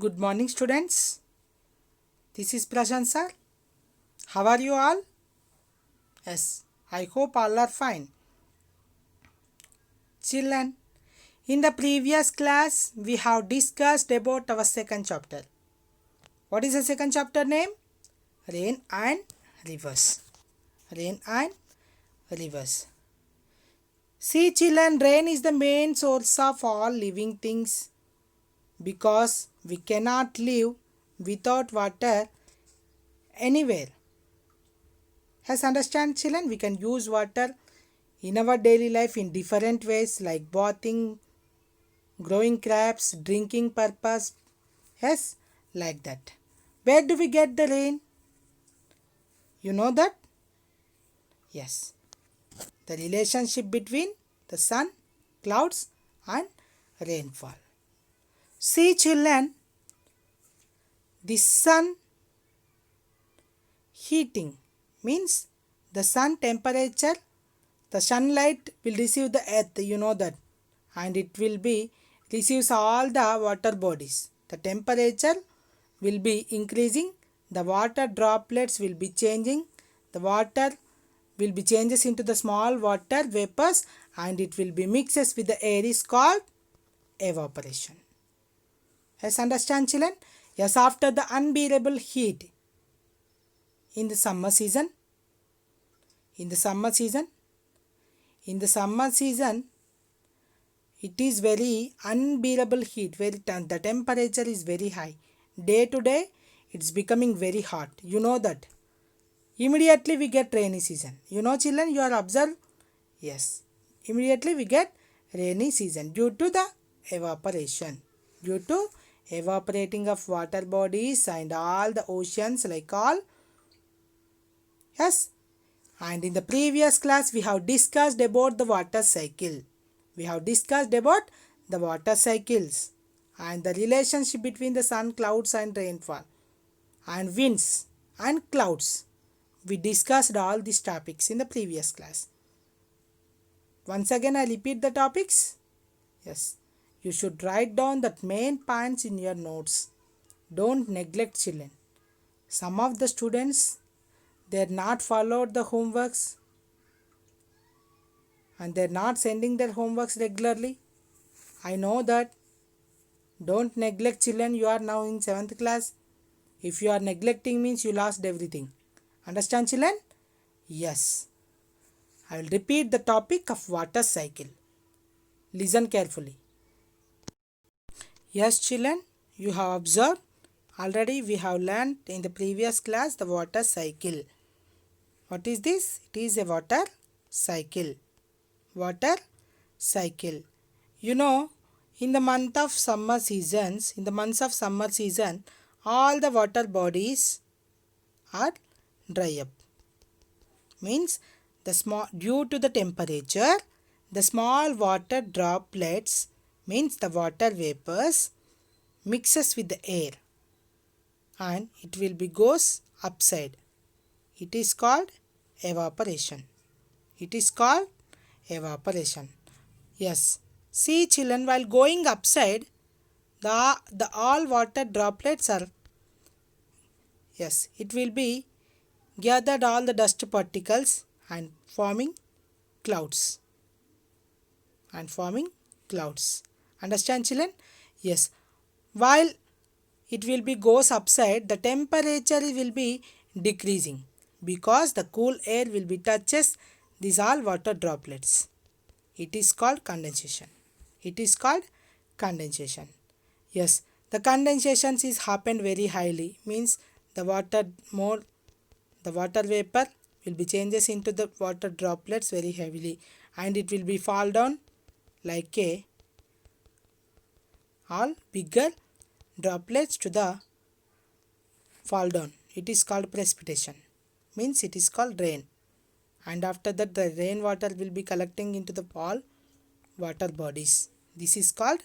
Good morning, students. This is Prashant sir. How are you all? Yes, I hope all are fine. Children, in the previous class, we have discussed about our second chapter. What is the second chapter name? Rain and Rivers. Rain and Rivers. See, children, rain is the main source of all living things because we cannot live without water anywhere. As understand children, we can use water in our daily life in different ways like bathing, growing crops, drinking purpose. Yes, like that. Where do we get the rain? You know that? Yes. The relationship between the sun, clouds and rainfall. See children, the sun heating means the sun temperature, the sunlight will receive the earth, you know that, and it will be receives all the water bodies. The temperature will be increasing, the water droplets will be changing, the water will be changes into the small water vapors and it will be mixes with the air is called evaporation. Yes, understand children? Yes, after the unbearable heat in the summer season, in the summer season, in the summer season, it is very unbearable heat. The temperature is very high. Day to day, it's becoming very hot. You know that. Immediately we get rainy season. You know, children, you are observed. Yes. Immediately we get rainy season due to the evaporation. Due to evaporating of water bodies and all the oceans like all. Yes. And in the previous class we have discussed about the water cycle. We have discussed about the water cycles and the relationship between the sun, clouds and rainfall and winds and clouds. We discussed all these topics in the previous class. Once again I repeat the topics. Yes, you should write down the main points in your notes. Don't neglect children. Some of the students, they are not followed the homeworks and they are not sending their homeworks regularly. I know that. Don't neglect children. You are now in 7th class. If you are neglecting means you lost everything. Understand children? Yes. I will repeat the topic of water cycle. Listen carefully. Yes children, you have observed. Already we have learned in the previous class the water cycle. What is this? It is a water cycle. Water cycle. You know, in the months of summer season, all the water bodies are dry up. Means due to the temperature, the small water droplets means the water vapors mixes with the air and it will be goes upside. It is called evaporation. It is called evaporation. Yes. See children, while going upside, the all water droplets are, yes, it will be gathered all the dust particles and forming clouds. And forming clouds. Understand children? Yes. While it will be goes upside, the temperature will be decreasing because the cool air will be touches these all water droplets. It is called condensation. It is called condensation. Yes, the condensation is happened very highly, means the water vapor will be changes into the water droplets very heavily and it will be fall down like a all bigger droplets to the fall down. It is called precipitation. Means it is called rain. And after that the rainwater will be collecting into the all water bodies. This is called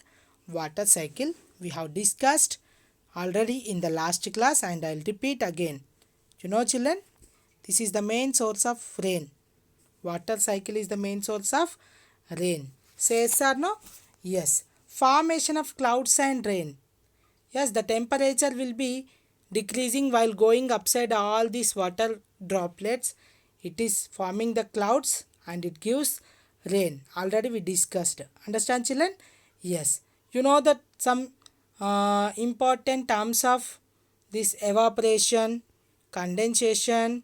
water cycle. We have discussed already in the last class and I will repeat again. You know children, this is the main source of rain. Water cycle is the main source of rain. Say yes or no? Yes. Formation of clouds and rain. Yes, the temperature will be decreasing while going upside all these water droplets. It is forming the clouds and it gives rain. Already we discussed. Understand, children? Yes. You know that some important terms of this evaporation, condensation,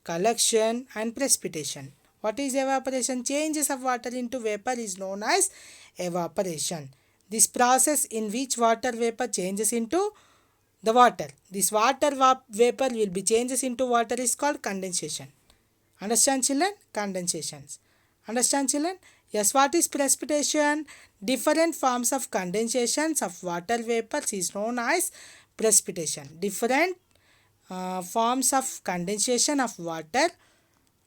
collection and precipitation. What is evaporation? Changes of water into vapor is known as evaporation. This process in which water vapor changes into the water. This water vapor will be changes into water is called condensation. Understand, children? Condensations. Understand, children? Yes, what is precipitation? Different forms of condensations of water vapors is known as precipitation. Different forms of condensation of water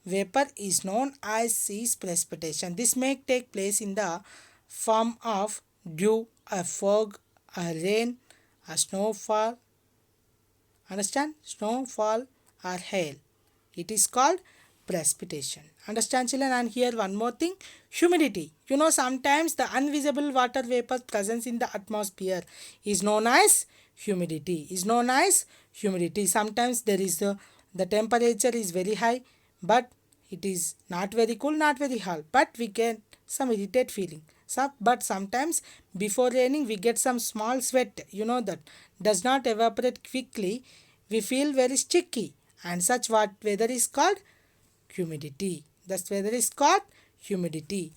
vapor is known as is precipitation. This may take place in the form of dew, a fog, a rain, a snowfall. Understand? Snowfall or hail. It is called precipitation. Understand, children? And here one more thing, humidity. You know, sometimes the invisible water vapor presence in the atmosphere is known as humidity. Sometimes there is the temperature is very high, but it is not very cool, not very hot, but we get some irritate feeling. But sometimes before raining we get some small sweat. You know that does not evaporate quickly. We feel very sticky, and such what weather is called humidity. That weather is called humidity.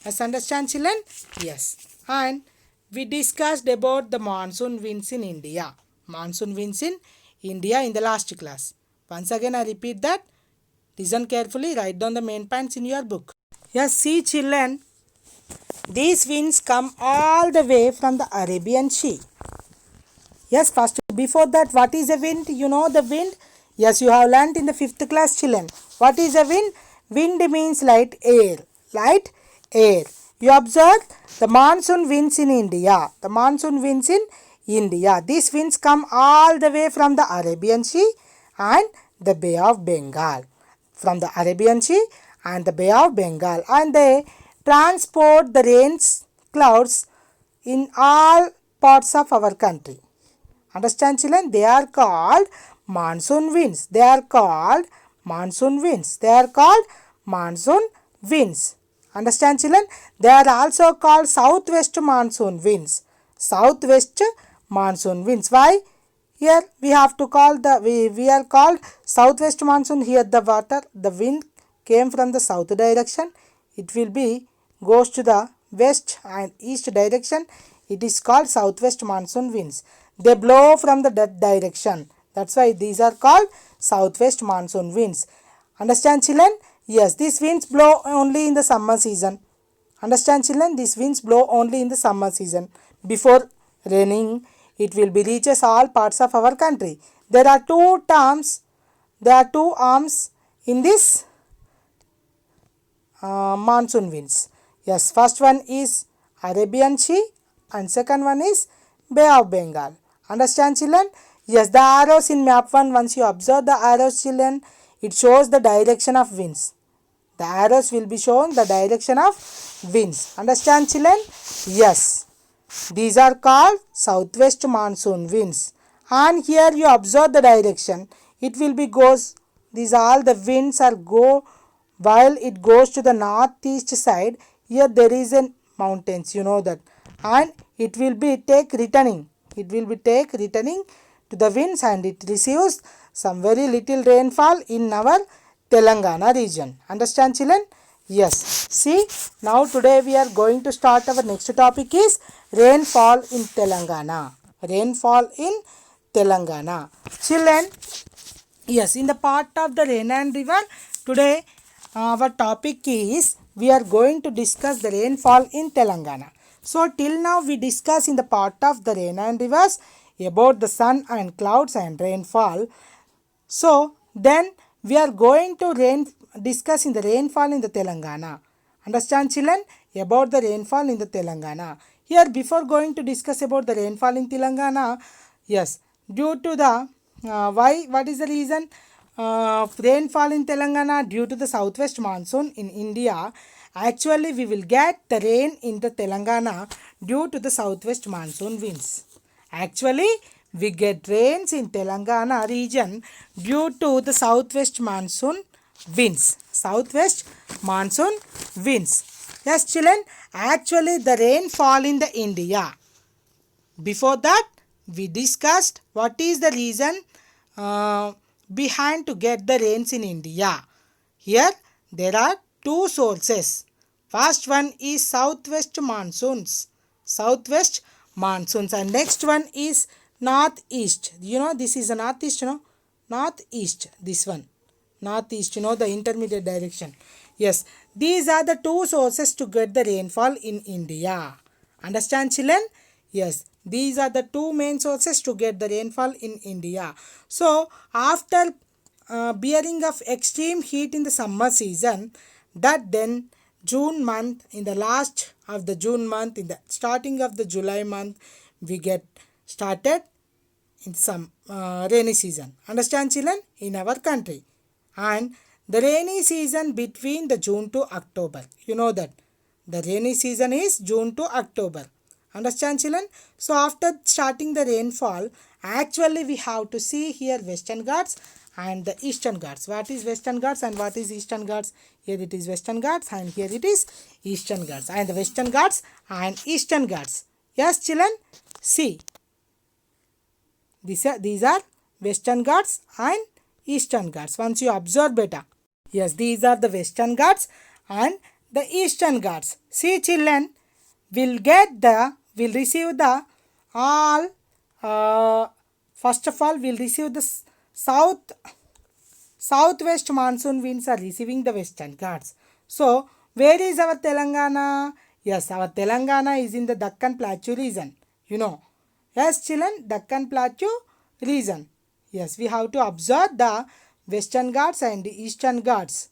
Yes, understand, children? Yes. And we discussed about the monsoon winds in India. Monsoon winds in India in the last class. Once again I repeat that. Listen carefully, write down the main points in your book. Yes, see, children, these winds come all the way from the Arabian Sea. Yes, first, before that, what is a wind? You know the wind? Yes, you have learnt in the 5th class, children. What is a wind? Wind means light air. Light air. You observe the monsoon winds in India. The monsoon winds in India. These winds come all the way from the Arabian Sea and the Bay of Bengal. From the Arabian Sea and the Bay of Bengal. And they transport the rains clouds in all parts of our country. Understand, children? They are called monsoon winds. They are called monsoon winds. They are called monsoon winds. Understand, children? They are also called southwest monsoon winds. Southwest monsoon winds. Why? Here we have to call we are called southwest monsoon. Here the wind came from the south direction. It will be goes to the west and east direction. It is called southwest monsoon winds. They blow from the that direction. That's why these are called southwest monsoon winds. Understand, children? Yes, these winds blow only in the summer season. Understand, children? These winds blow only in the summer season. Before raining, it will be reaches all parts of our country. There are two terms. There are two arms in this monsoon winds. Yes, first one is Arabian Sea and second one is Bay of Bengal. Understand, children? Yes, the arrows in map 1, once you observe the arrows, children, it shows the direction of winds. The arrows will be shown the direction of winds. Understand, children? Yes. These are called southwest monsoon winds. And here you observe the direction. It will be goes, these all the winds are go while it goes to the northeast side. Here there is a mountains, you know that. And it will be take returning. It will be take returning to the winds and it receives some very little rainfall in our Telangana region. Understand, children? Yes. See, now today we are going to start our next topic is rainfall in Telangana. Rainfall in Telangana. Children, yes, in the part of the rain and river, today our topic is we are going to discuss the rainfall in Telangana. So till now we discuss in the part of the rain and rivers about the sun and clouds and rainfall. So then we are going to discuss in the rainfall in the Telangana. Understand, children? About the rainfall in the Telangana. Here before going to discuss about the rainfall in Telangana, yes, due to the what is the reason of rainfall in Telangana? Due to the southwest monsoon in India. Actually, we will get the rain in the Telangana due to the southwest monsoon winds. Actually, we get rains in Telangana region due to the southwest monsoon winds. Southwest monsoon winds. Yes, children, actually the rainfall in the India. Before that, we discussed what is the reason behind to get the rains in India. Here, there are two sources. First one is southwest monsoons. Southwest monsoons, and next one is northeast. You know, this is a northeast, you know, northeast, this one. Northeast, you know, the intermediate direction. Yes, these are the two sources to get the rainfall in India. Understand, children? Yes, these are the two main sources to get the rainfall in India. So, after bearing of extreme heat in the summer season, that then June month, in the last of the June month, in the starting of the July month, we get started in some rainy season. Understand, children? In our country. And the rainy season between the June to October. You know that. The rainy season is June to October. Understand, children? So after starting the rainfall, actually we have to see here Western Ghats and the Eastern Ghats. What is Western Ghats and what is Eastern Ghats? Here it is Western Ghats and here it is Eastern Ghats. And the Western Ghats and Eastern Ghats. Yes, children? See. These are Western Ghats and Eastern Ghats. Once you observe better. Yes, these are the Western Ghats and the Eastern Ghats. See, children, will receive the all first of all we'll receive the southwest monsoon winds are receiving the Western Ghats. So where is our Telangana? Yes, our Telangana is in the Deccan Plateau region. You know. Yes, children, Deccan Plateau region. Yes, we have to observe the Western Ghats and the Eastern Ghats.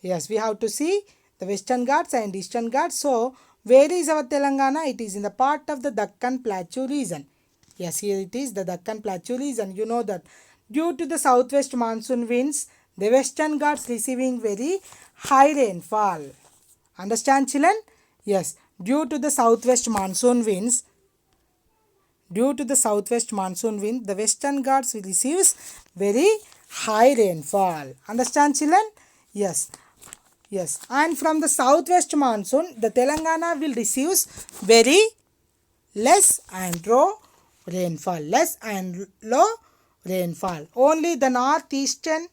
Yes, we have to see the Western Ghats and Eastern Ghats. So, where is our Telangana? It is in the part of the Deccan Plateau region. Yes, here it is the Deccan Plateau region. You know that due to the southwest monsoon winds, the Western Ghats receiving very high rainfall. Understand, children? Yes, due to the southwest monsoon winds, the Western Ghats receives very high rainfall. Understand, children? Yes. Yes. And from the southwest monsoon, the Telangana will receive very less and low rainfall. Only the northeastern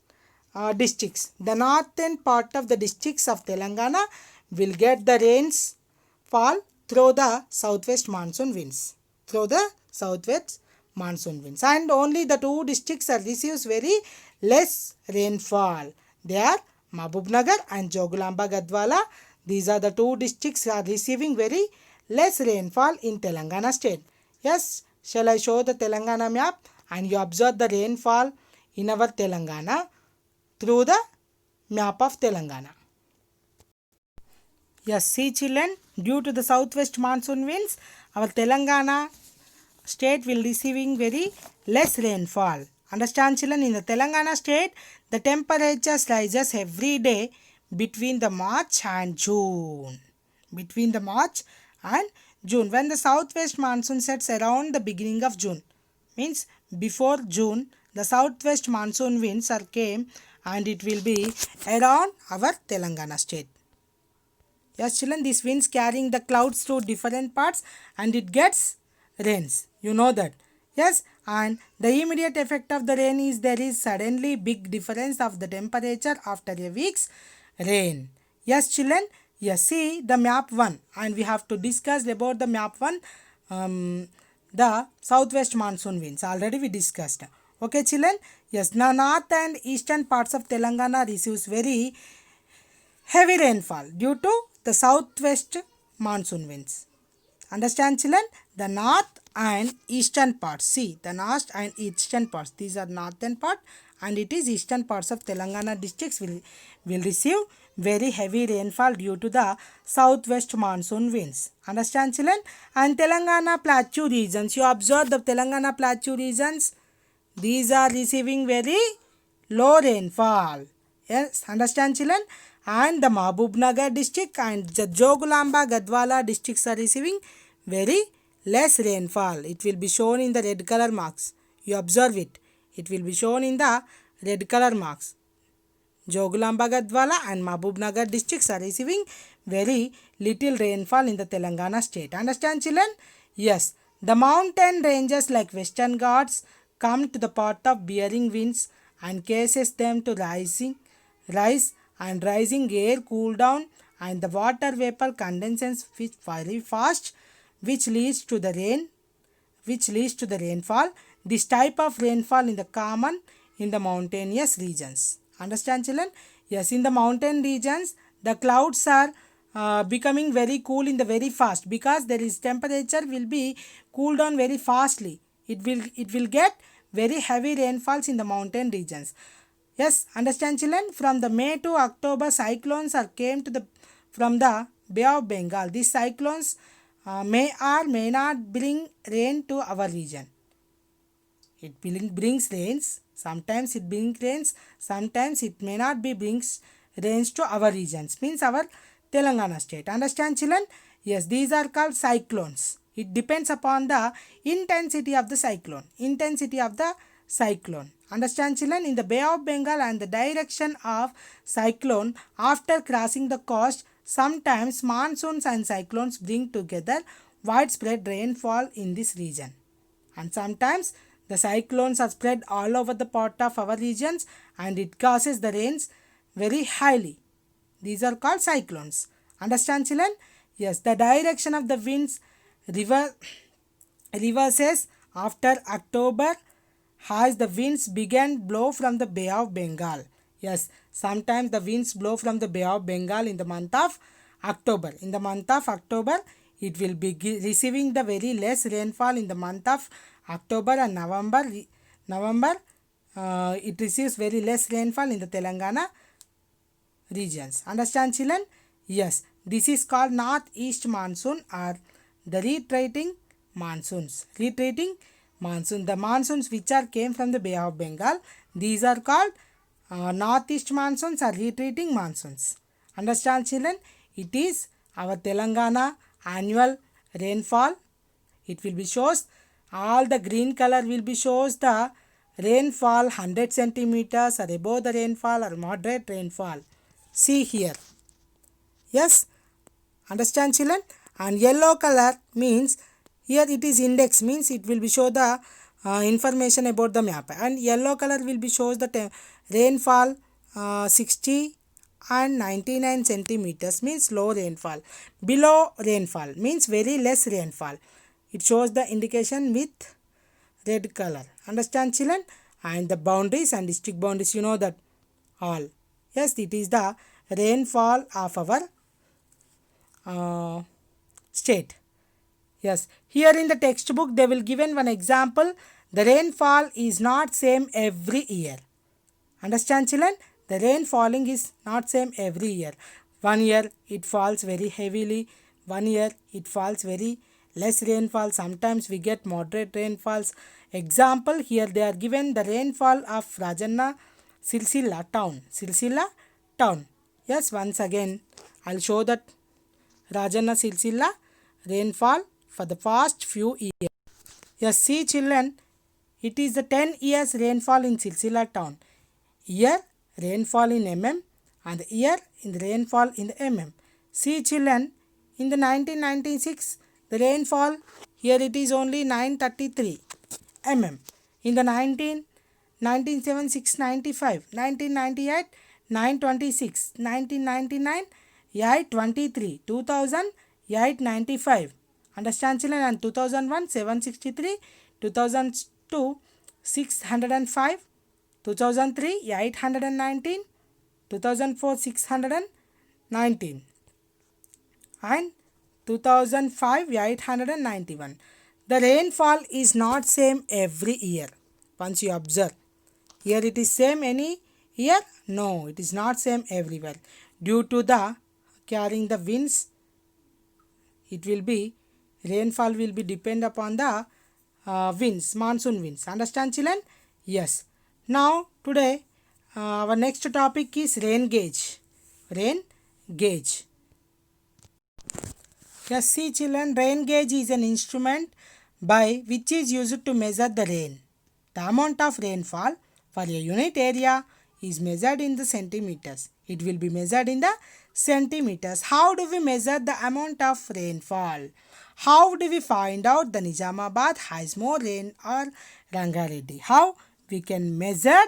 districts, the northern part of the districts of Telangana will get the rainfall through the southwest monsoon winds. And only the two districts are receives very less rainfall. They are Mahbubnagar and Jogulamba Gadwala. These are the two districts are receiving very less rainfall in Telangana state. Yes, shall I show the Telangana map and you observe the rainfall in our Telangana through the map of Telangana. Yes, see, children, due to the southwest monsoon winds, our Telangana state will receiving very less rainfall. Understand, children? In the Telangana state, the temperatures rises every day between the March and June. When the southwest monsoon sets around the beginning of June, means before June, the southwest monsoon winds are came and it will be around our Telangana state. Yes, children, these winds carrying the clouds to different parts and it gets rains. You know that. Yes, and the immediate effect of the rain is there is suddenly big difference of the temperature after a week's rain. Yes, children. Yes, see the map 1 and we have to discuss about the map 1, the southwest monsoon winds. Already we discussed. Okay, children. Yes, now north and eastern parts of Telangana receives very heavy rainfall due to the southwest monsoon winds. Understand, children? The north and eastern parts. See, the north and eastern parts. These are northern part and it is eastern parts of Telangana districts will receive very heavy rainfall due to the southwest monsoon winds. Understand, children? And Telangana plateau regions. You observe the Telangana plateau regions. These are receiving very low rainfall. Yes, understand, children? And the Mahbubnagar district and the Jogulamba Gadwala districts are receiving very less rainfall. It will be shown in the red color marks. You observe it. It will be shown in the red color marks. Jogulamba Gadwala and Mahbubnagar districts are receiving very little rainfall in the Telangana state. Understand, children? Yes. The mountain ranges like Western Ghats come to the path of bearing winds and causes them to rise and rising air cool down and the water vapor condenses very fast, which leads to the rainfall. This type of rainfall is common in the mountainous regions. Understand, children? Yes, in the mountain regions, the clouds are becoming very cool in the very fast because there is temperature will be cool down very fastly. It will get very heavy rainfalls in the mountain regions. Yes, understand, children? From the May to October, cyclones came from the Bay of Bengal. These cyclones may or may not bring rain to our region. It brings rains. Sometimes it brings rains. Sometimes it may not be brings rains to our regions. Means our Telangana state. Understand, children? Yes, these are called cyclones. It depends upon the intensity of the cyclone. Understand, children? In the Bay of Bengal and the direction of cyclone after crossing the coast, sometimes monsoons and cyclones bring together widespread rainfall in this region. And sometimes the cyclones are spread all over the part of our regions and it causes the rains very highly. These are called cyclones. Understand, children? Yes, the direction of the winds reverses after October as the winds begin blow from the Bay of Bengal. Yes, sometimes the winds blow from the Bay of Bengal in the month of October. In the month of October, it will be receiving the very less rainfall in the month of October and November. It receives very less rainfall in the Telangana regions. Understand, children? Yes, this is called northeast monsoon or the retreating monsoons. The monsoons which came from the Bay of Bengal, these are called northeast monsoons or retreating monsoons. Understand, children? It is our Telangana annual rainfall. It will be shows all the green color will be shows the rainfall 100 centimeters or above the rainfall or moderate rainfall. See here. Yes, understand, children? And yellow color means here it is index, means it will be show the information about the map, and yellow color will be shows the rainfall 60 and 99 centimeters means low rainfall. Below rainfall means very less rainfall. It shows the indication with red color. Understand, children? And the boundaries and district boundaries, you know that all. Yes, it is the rainfall of our state. Yes, here in the textbook they will given one example. The rainfall is not same every year. Understand, children? The rain falling is not same every year. One year it falls very heavily. One year it falls very less rainfall. Sometimes we get moderate rainfalls. Example, here they are given the rainfall of Rajanna Silsila town. Yes, once again I'll show that Rajanna Silsila rainfall for the past few years. Yes, see, children, it is the 10 years rainfall in Silsila town. Year rainfall in mm and the year in the rainfall in the mm. See, children, in the 1996 the rainfall here it is only 933 mm. In the 1997 695, 1998 926, 1999 823, 2000 895. Understand, children? And 2001 763, 2002 605, 2003 819, 2004 619 and 2005 891. The rainfall is not same every year. Once you observe, here it is same any year? No, it is not same everywhere. Due to the carrying the winds, it will be rainfall will be depend upon the winds, monsoon winds. Understand, children? Yes. Now today our next topic is rain gauge. Rain gauge. Yes, see, children, rain gauge is an instrument by which is used to measure the rain. The amount of rainfall for a unit area is measured in the centimeters. It will be measured in the centimeters. How do we measure the amount of rainfall? How do we find out the Nizamabad has more rain or Rangareddy? How we can measure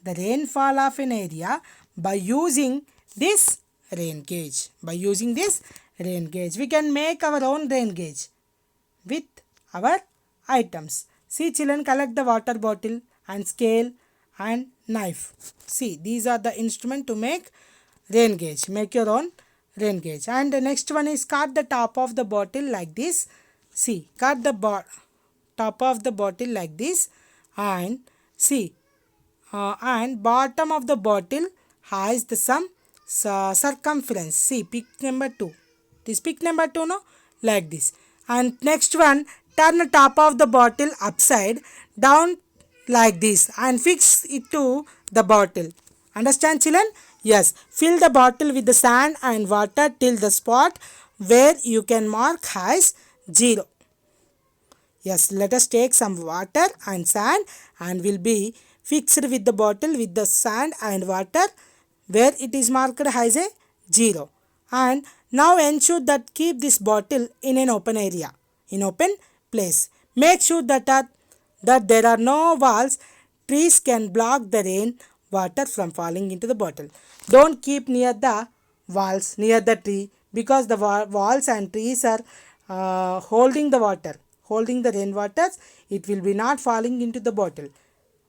the rainfall of an area by using this rain gauge. By using this rain gauge, we can make our own rain gauge with our items. See children, collect the water bottle and scale and knife. See, these are the instrument to make rain gauge. Make your own rain gauge. And the next one is cut the top of the bottle like this. See, cut the top of the bottle like this, and see, and bottom of the bottle has the some circumference. See, pick number 2. This pick number 2, no, like this. And next one, turn the top of the bottle upside down like this and fix it to the bottle. Understand children? Yes. Fill the bottle with the sand and water till the spot where you can mark as 0. Yes, let us take some water and sand and will be fixed with the bottle with the sand and water where it is marked as a 0. And now ensure that keep this bottle in an open area, in open place. Make sure that there are no walls. Trees can block the rain water from falling into the bottle. Don't keep near the walls, near the tree, because the walls and trees are holding the water, holding the rainwater. It will be not falling into the bottle.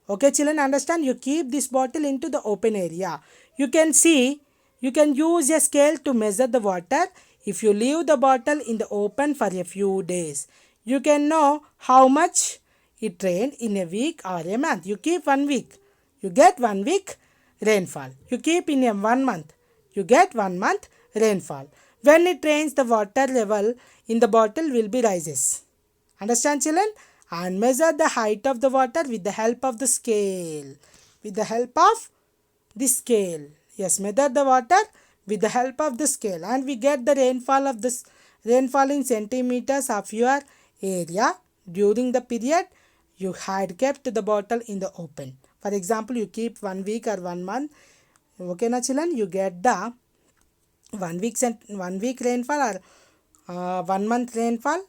Okay children, understand? You keep this bottle into the open area. You can see, you can use a scale to measure the water. If you leave the bottle in the open for a few days, you can know how much it rained in a week or a month. You keep 1 week, you get 1 week rainfall. You keep in a 1 month, you get 1 month rainfall. When it rains, the water level in the bottle will be rises. Understand children? And measure the height of the water with the help of the scale. With the help of the scale. Yes, measure the water with the help of the scale, and we get the rainfall of this rainfall in centimeters of your area during the period you had kept the bottle in the open. For example, you keep 1 week or 1 month. Okay na children, you get the 1 week rainfall or 1 month rainfall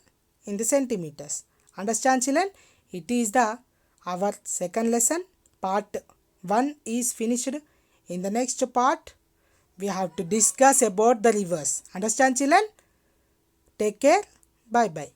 in the centimeters. Understand children? It is the our second lesson. Part 1 is finished. In the next part, we have to discuss about the rivers. Understand children? Take care. Bye bye.